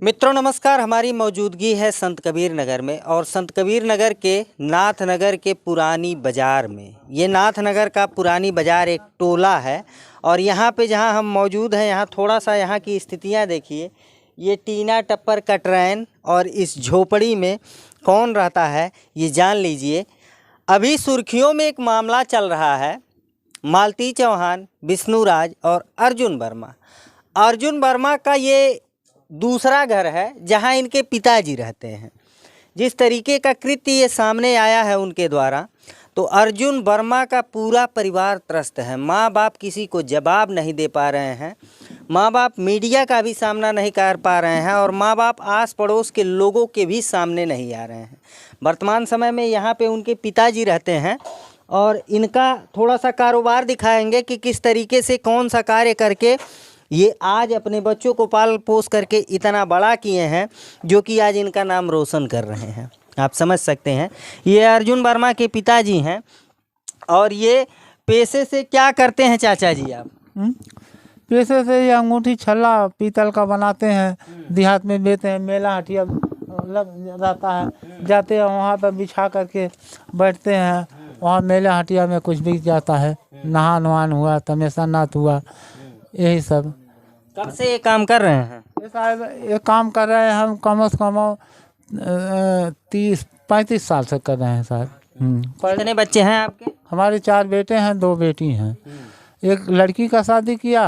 मित्रों नमस्कार। हमारी मौजूदगी है संत कबीर नगर में और संत कबीर नगर के नाथ नगर के पुरानी बाज़ार में। ये नाथ नगर का पुरानी बाज़ार एक टोला है और यहाँ पे जहाँ हम मौजूद हैं यहाँ थोड़ा सा यहाँ की स्थितियाँ देखिए। ये टीना टप्पर कटरैन और इस झोपड़ी में कौन रहता है ये जान लीजिए। अभी सुर्खियों में एक मामला चल रहा है। मालती चौहान, विष्णु राज और अर्जुन वर्मा। अर्जुन वर्मा का ये दूसरा घर है जहां इनके पिताजी रहते हैं। जिस तरीके का कृत्य ये सामने आया है उनके द्वारा, तो अर्जुन वर्मा का पूरा परिवार त्रस्त है। माँ बाप किसी को जवाब नहीं दे पा रहे हैं, माँ बाप मीडिया का भी सामना नहीं कर पा रहे हैं और माँ बाप आस पड़ोस के लोगों के भी सामने नहीं आ रहे हैं। वर्तमान समय में यहाँ पे उनके पिताजी रहते हैं और इनका थोड़ा सा कारोबार दिखाएंगे कि किस तरीके से कौन सा कार्य करके ये आज अपने बच्चों को पाल पोस करके इतना बड़ा किए हैं, जो कि आज इनका नाम रोशन कर रहे हैं। आप समझ सकते हैं, ये अर्जुन वर्मा के पिताजी हैं। और ये पेशे से क्या करते हैं चाचा जी आप? पेशे से ये अंगूठी छल्ला पीतल का बनाते हैं, देहात में बेचते हैं। मेला हटिया लग जाता है, जाते हैं वहाँ पर बिछा करके बैठते हैं। वहाँ मेला हटिया में कुछ बिक जाता है, नहान वहान हुआ, तमेशा नाथ हुआ, यही सब। कब से ये काम कर रहे हैं? ये साहब ये काम कर रहे हैं हम कम से कम 30-35 साल से कर रहे हैं साहब। कितने बच्चे हैं आपके? हमारे 4 बेटे हैं, 2 बेटी हैं। एक लड़की का शादी किया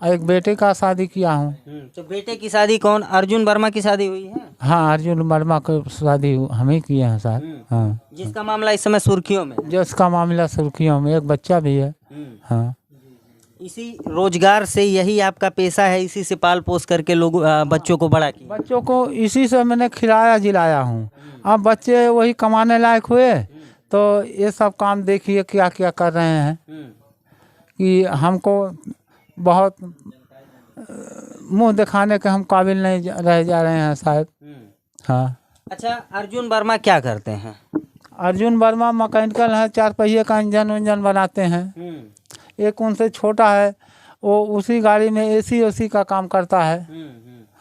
और एक बेटे का शादी किया हूँ। तो बेटे की शादी कौन, अर्जुन वर्मा की शादी हुई है? हाँ, अर्जुन वर्मा की शादी हम ही किए हैं साहब। हाँ, जिसका मामला इस समय सुर्खियों में, जिसका मामला सुर्खियों में, एक बच्चा भी है। हाँ, इसी रोजगार से, यही आपका पेशा है, इसी से पाल पोस करके लोग बच्चों को बड़ा किया? बच्चों को इसी से मैंने खिलाया जिलाया हूँ। अब बच्चे वही कमाने लायक हुए तो ये सब काम देखिए क्या क्या कर रहे हैं कि हमको बहुत मुंह दिखाने के हम काबिल नहीं रह जा रहे हैं साहब। हाँ। अच्छा, अर्जुन वर्मा क्या करते हैं? अर्जुन वर्मा मैकेनिकल है, 4 पहिए का इंजन उंजन बनाते हैं। एक उनसे छोटा है, वो उसी गाड़ी में एसी का काम करता है।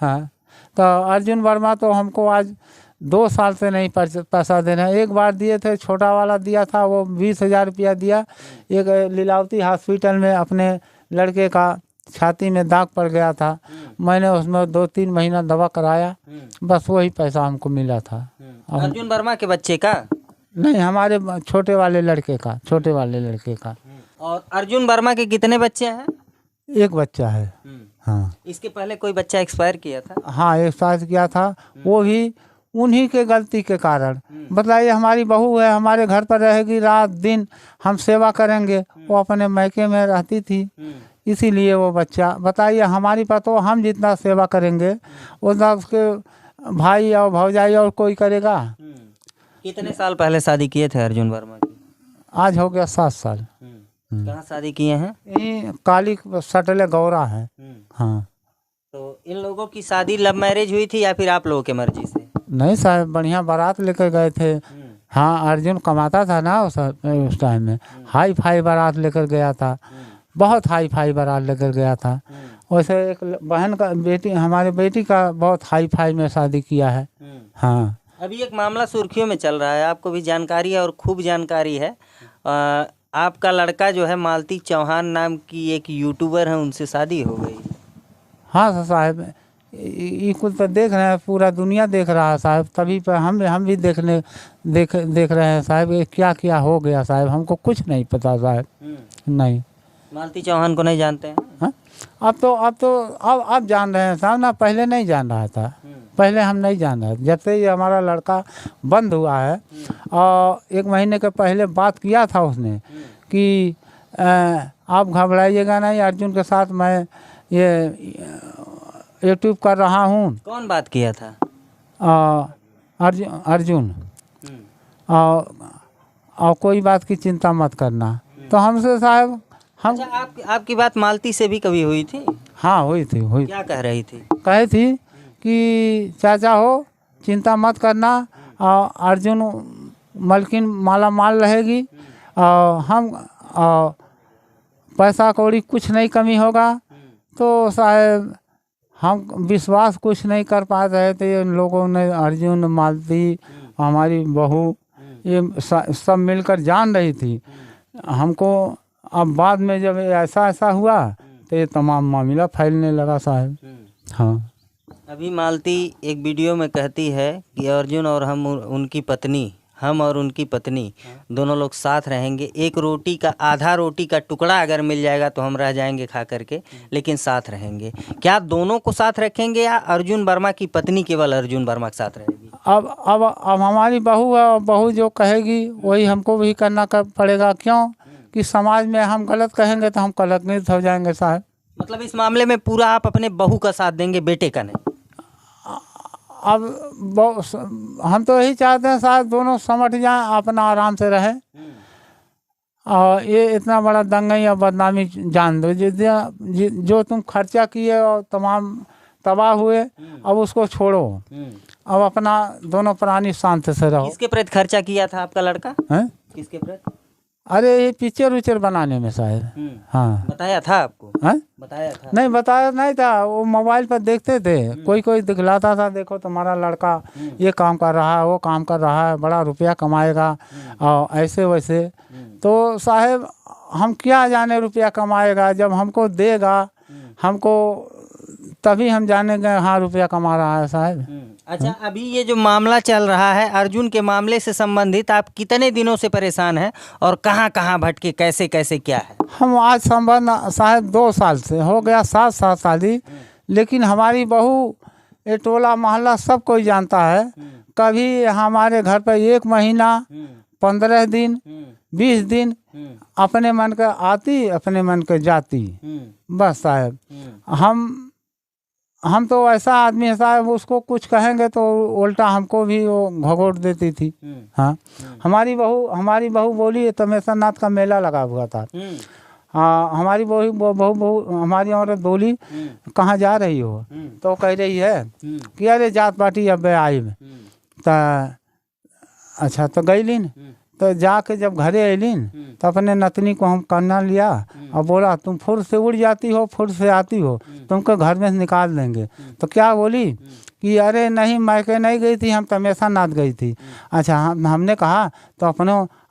हाँ, तो अर्जुन वर्मा तो हमको आज 2 साल से नहीं पैसा दे रहे हैं। एक बार दिए थे, छोटा वाला दिया था, वो 20,000 रुपया दिया। एक लीलावती हॉस्पिटल में अपने लड़के का छाती में दाग पड़ गया था, मैंने उसमें 2-3 महीना दवा कराया, बस वही पैसा हमको मिला था। अर्जुन वर्मा के बच्चे का नहीं, हमारे छोटे वाले लड़के का। और अर्जुन वर्मा के कितने बच्चे हैं? एक बच्चा है। हाँ, इसके पहले कोई बच्चा एक्सपायर किया था? हाँ, एक साथ किया था, वो भी उन्हीं के गलती के कारण। बताइए, हमारी बहू है, हमारे घर पर रहेगी, रात दिन हम सेवा करेंगे, वो अपने मैके में रहती थी, इसीलिए वो बच्चा। बताइए, हमारी पतो हम जितना सेवा करेंगे उतना उसके भाई और भौजाई और कोई करेगा? कितने साल पहले शादी किए थे अर्जुन वर्मा की? आज हो गया 7 साल। कहाँ शादी किए हैं? यही काली सटले गौरा है। हाँ। तो इन लोगों की शादी लव मैरिज हुई थी या फिर आप लोगों के मर्जी से? नहीं साहब, बढ़िया बारात लेकर गए थे। हाँ, अर्जुन कमाता था ना उस टाइम में, हाई फाई बारात लेकर गया था, बहुत हाई फाई बारात लेकर गया था। वैसे एक बहन का बेटी, हमारे बेटी का बहुत हाई फाई में शादी किया है। हाँ। अभी एक मामला सुर्खियों में चल रहा है, आपको भी जानकारी है और खूब जानकारी है। आपका लड़का जो है मालती चौहान नाम की एक यूट्यूबर है, उनसे शादी हो गई। हाँ साहब, ये कुछ तो देख रहे हैं, पूरा दुनिया देख रहा है साहब, तभी पर हम भी देख रहे हैं साहब। ये क्या क्या हो गया साहब, हमको कुछ नहीं पता साहब। नहीं, मालती चौहान को नहीं जानते हैं? हाँ, अब जान रहे हैं साहब ना, पहले नहीं जान रहा था। पहले हम नहीं जान रहे, जब से ये हमारा लड़का बंद हुआ है और 1 महीने के पहले बात किया था उसने कि आप घबराइएगा नहीं, अर्जुन के साथ मैं ये यूट्यूब कर रहा हूँ। कौन बात किया था? अर्जुन। और कोई बात की चिंता मत करना। तो हमसे साहब हम। अच्छा, आपकी बात मालती से भी कभी हुई थी? हाँ, हुई थी। क्या कह रही थी? कही थी कि चाचा हो, चिंता मत करना, और अर्जुन मलकिन माला माल रहेगी, और हम पैसा कौड़ी कुछ नहीं कमी होगा। तो साहब हम विश्वास कुछ नहीं कर पा रहे थे। इन लोगों ने, अर्जुन, मालती, हमारी बहू, ये सब मिलकर जान रही थी हमको। अब बाद में जब ऐसा ऐसा हुआ तो ये तमाम मामला फैलने लगा साहब। हाँ, अभी मालती एक वीडियो में कहती है कि अर्जुन और हम और उनकी पत्नी दोनों लोग साथ रहेंगे। एक रोटी का, आधा रोटी का टुकड़ा अगर मिल जाएगा तो हम रह जाएंगे खा करके, लेकिन साथ रहेंगे। क्या दोनों को साथ रखेंगे या अर्जुन वर्मा की पत्नी केवल अर्जुन वर्मा के साथ रहेगी? अब हमारी बहू है, बहू जो कहेगी वही हमको भी करना पड़ेगा। क्यों कि समाज में हम गलत कहेंगे तो हम कलंकित हो जाएंगे साहब। मतलब इस मामले में पूरा आप अपने बहू का साथ देंगे, बेटे का नहीं? अब हम तो यही चाहते हैं साहब दोनों समझ जाएं, अपना आराम से रहें। और ये इतना बड़ा दंगई या बदनामी जान दो, जो तुम खर्चा किए और तमाम तबाह हुए, अब उसको छोड़ो। अब अपना दोनों प्राणी शांत से रहो। किसके प्रति खर्चा किया था आपका लड़का? हैं? किसके प्रति? अरे ये पिक्चर विक्चर बनाने में शायद। हाँ, बताया था आपको? है? बताया था? नहीं, बताया नहीं था। वो मोबाइल पर देखते थे, कोई दिखलाता था, देखो तुम्हारा लड़का ये काम कर रहा है, वो काम कर रहा है, बड़ा रुपया कमाएगा और ऐसे वैसे। तो साहब हम क्या जाने रुपया कमाएगा, जब हमको देगा हमको तभी हम जानेंगे हाँ रुपया कमा रहा है साहब। अच्छा, अभी ये जो मामला चल रहा है अर्जुन के मामले से संबंधित, आप कितने दिनों से परेशान हैं और कहाँ कहाँ भटके, कैसे कैसे क्या है? हम आज संबंध साहब 2 साल से हो गया, 7 शादी। लेकिन हमारी बहू ये टोला मोहल्ला सब कोई जानता है। कभी हमारे घर पर 1 महीना, 15 दिन, 20 दिन अपने मन का आती, अपने मन के जाती, बस साहब। हम तो ऐसा आदमी है साहब, उसको कुछ कहेंगे तो उल्टा हमको भी वो घोट देती थी। हाँ, हमारी बहू बोली तमेशा नाथ का मेला लगा हुआ था। हाँ, हमारी बहू हमारी औरत बोली कहाँ जा रही हो? तो कह रही है कि अरे जात पार्टी अब आई में। अच्छा, तो गई लीन। तो जाके जब घरे अलिन तो अपने नतनी को हम कन्ना लिया और बोला तुम फुर से उड़ जाती हो, फुर से आती हो, तुमको घर में से निकाल देंगे। तो क्या बोली कि अरे नहीं, मैके नहीं गई थी, हम तमेशा नाथ गई थी। अच्छा, हमने कहा तो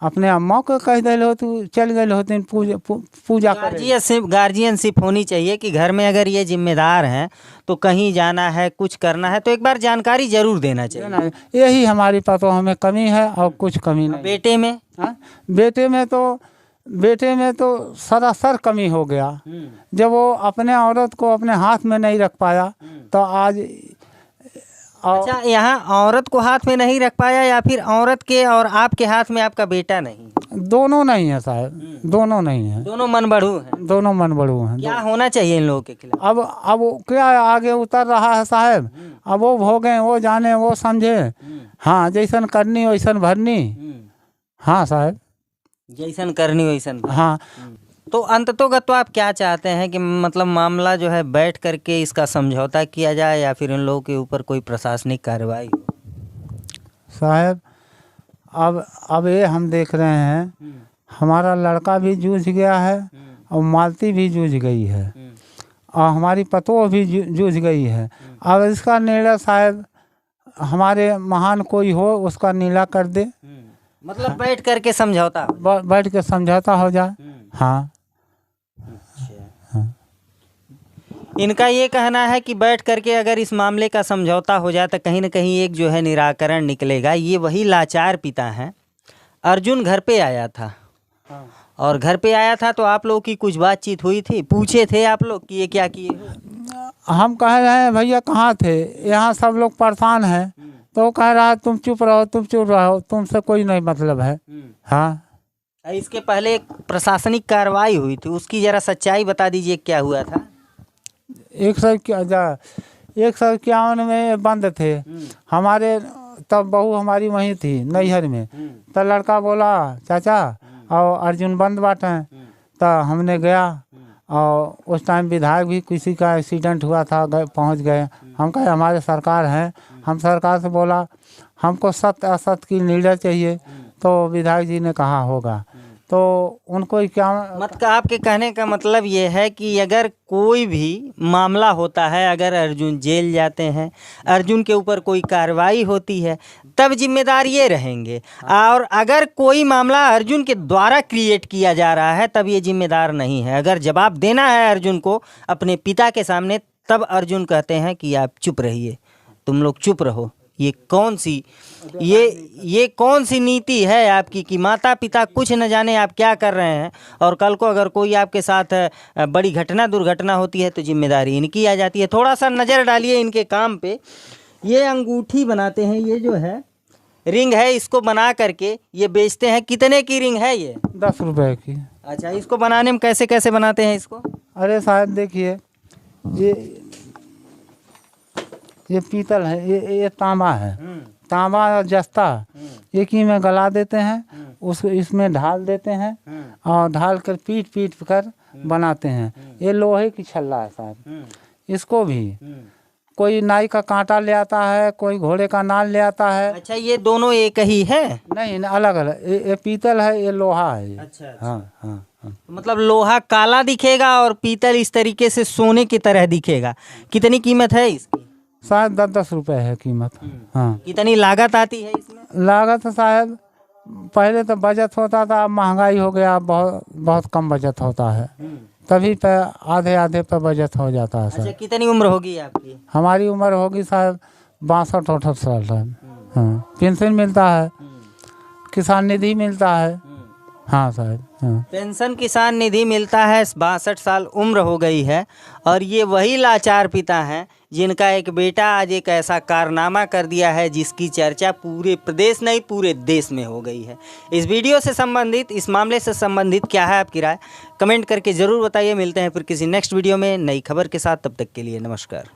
अपने अम्मा को कह दे हो, तू चल गए होती पूजा गार्जियनशिप होनी चाहिए कि घर में अगर ये जिम्मेदार हैं तो कहीं जाना है, कुछ करना है तो एक बार जानकारी जरूर देना चाहिए। यही हमारी पतोह हमें कमी है और कुछ कमी नहीं। बेटे में? बेटे में तो सरासर कमी हो गया। जब वो अपने औरत को अपने हाथ में नहीं रख पाया तो आज। अच्छा, यहाँ औरत को हाथ में नहीं रख पाया या फिर औरत के और आपके हाथ में आपका बेटा नहीं? दोनों नहीं है साहब, दोनों नहीं है। दोनों मन बढ़ू हैं? दोनों मन बढ़ू हैं। क्या होना चाहिए इन लोगों के खिलाफ? अब क्या आगे उतर रहा है साहब। अब वो भोगे, वो जाने, वो समझे। हाँ, जैसन करनी वैसन भरनी। हाँ साहब, जैसन करनी वैसन। हाँ, तो अंततोगत तो आप क्या चाहते हैं कि मतलब मामला जो है बैठ करके इसका समझौता किया जाए या फिर इन लोगों के ऊपर कोई प्रशासनिक कार्रवाई हो? साहब अब ये हम देख रहे हैं, हमारा लड़का भी जूझ गया है और मालती भी जूझ गई है और हमारी पतोह भी जूझ गई है। अब इसका निर्णय साहब हमारे महान कोई हो उसका नीला कर दे। मतलब बैठ करके समझौता, बैठ के समझौता हो जाए। हाँ, इनका ये कहना है कि बैठ करके अगर इस मामले का समझौता हो जाए तो कहीं ना कहीं एक जो है निराकरण निकलेगा। ये वही लाचार पिता हैं। अर्जुन घर पे आया था और घर पे आया था तो आप लोगों की कुछ बातचीत हुई थी, पूछे थे आप लोग कि ये क्या किए? हम कह रहे हैं भैया कहाँ थे, यहाँ सब लोग परेशान हैं। तो कह रहा है तुम चुप रहो, तुमसे कोई नहीं मतलब है। हाँ, इसके पहले एक प्रशासनिक कार्रवाई हुई थी, उसकी जरा सच्चाई बता दीजिए, क्या हुआ था? 151 में बंद थे हमारे, तब बहू हमारी वहीं थी नैहर में। तो लड़का बोला चाचा और अर्जुन बंद बाटे। तो हमने गया और उस टाइम विधायक भी किसी का एक्सीडेंट हुआ था, पहुंच गए। हम कहे हमारे सरकार हैं, हम सरकार से बोला हमको सत्य असत्य की निर्णय चाहिए। तो विधायक जी ने कहा होगा। तो उनको ही क्या मतलब आपके कहने का मतलब ये है कि अगर कोई भी मामला होता है, अगर अर्जुन जेल जाते हैं, अर्जुन के ऊपर कोई कार्रवाई होती है, तब जिम्मेदार ये रहेंगे, और अगर कोई मामला अर्जुन के द्वारा क्रिएट किया जा रहा है तब ये जिम्मेदार नहीं है। अगर जवाब देना है अर्जुन को अपने पिता के सामने, तब अर्जुन कहते हैं कि आप चुप रहिए, तुम लोग चुप रहो। ये कौन सी नीति है आपकी कि माता पिता कुछ न जाने आप क्या कर रहे हैं, और कल को अगर कोई आपके साथ बड़ी घटना दुर्घटना होती है तो जिम्मेदारी इनकी आ जाती है। थोड़ा सा नज़र डालिए इनके काम पे। ये अंगूठी बनाते हैं, ये जो है रिंग है, इसको बना करके ये बेचते हैं। कितने की रिंग है ये? 10 रुपए की। अच्छा, इसको बनाने में कैसे कैसे बनाते हैं इसको? अरे साहब देखिए, ये पीतल है, ये तांबा है, तांबा और जस्ता एक ही में गला देते हैं, उसको इसमें ढाल देते हैं और ढाल कर पीट कर बनाते हैं। ये लोहे की छल्ला है साहब। इसको भी कोई नाई का कांटा ले आता है, कोई घोड़े का नाल ले आता है। अच्छा, ये दोनों एक ही है? नहीं, अलग अलग। ये पीतल है, ये लोहा है। अच्छा। हाँ हाँ हाँ। मतलब लोहा काला दिखेगा और पीतल इस तरीके से सोने की तरह दिखेगा। कितनी कीमत है इसकी? शायद 10-10 रुपए है कीमत। हाँ। कितनी लागत आती है इसमें? लागत शायद पहले तो बचत होता था, अब महंगाई हो गया, बहुत कम बचत होता है, तभी पे आधे पे बचत हो जाता है सर। अच्छा, कितनी उम्र होगी आपकी? हमारी उम्र होगी शायद 62-68 साल है। हाँ, पेंशन मिलता है, किसान निधि मिलता है। हाँ सर। हाँ। पेंशन किसान निधि मिलता है। 62 साल उम्र हो गई है, और ये वही लाचार पिता हैं जिनका एक बेटा आज एक ऐसा कारनामा कर दिया है जिसकी चर्चा पूरे प्रदेश नहीं पूरे देश में हो गई है। इस वीडियो से संबंधित, इस मामले से संबंधित क्या है आपकी राय, कमेंट करके ज़रूर बताइए। मिलते हैं फिर किसी नेक्स्ट वीडियो में नई खबर के साथ, तब तक के लिए नमस्कार।